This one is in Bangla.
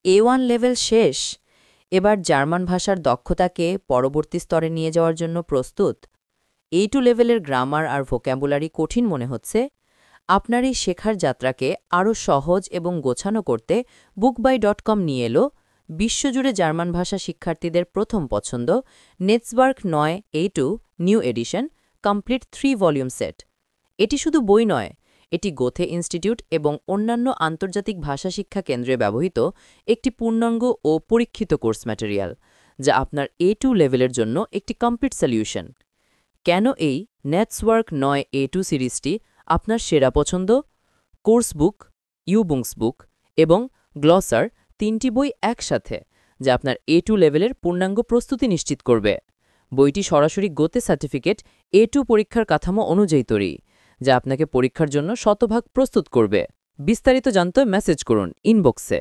A1 লেভেল শেষ। এবার জার্মান ভাষার দক্ষতাকে পরবর্তী স্তরে নিয়ে যাওয়ার জন্য প্রস্তুত। A2 লেভেলের গ্রামার আর ভোক্যাবুলারি কঠিন মনে হচ্ছে। আপনার এই শেখার যাত্রাকে আরও সহজ এবং গোছানো করতে bookby.com নিয়ে এলো বিশ্বজুড়ে জার্মান ভাষা শিক্ষার্থীদের প্রথম পছন্দ নেটসবার্গ 9 A2 new addition complete 3 volume set. এটি শুধু বই নয়, এটি গোথে ইনস্টিটিউট এবং অন্যান্য আন্তর্জাতিক ভাষা শিক্ষা কেন্দ্রে ব্যবহৃত একটি পূর্ণাঙ্গ ও পরীক্ষিত কোর্স ম্যাটেরিয়াল, যা আপনার A2 লেভেলের জন্য একটি কমপ্লিট সলিউশন। কেন এই নেটসওয়ার্ক 9 A2 সিরিজটি আপনার সেরা পছন্দ? কোর্স বুক, ইউবুংস বুক এবং গ্লসার 3টি বই একসাথে, যা আপনার A2 লেভেলের পূর্ণাঙ্গ প্রস্তুতি নিশ্চিত করবে। বইটি সরাসরি গোতে সার্টিফিকেট A2 পরীক্ষার কাঠামো অনুযায়ী তৈরি, যা আপনাকে পরীক্ষার জন্য শতভাগ প্রস্তুত করবে। বিস্তারিত জানতে মেসেজ করুন ইনবক্সে।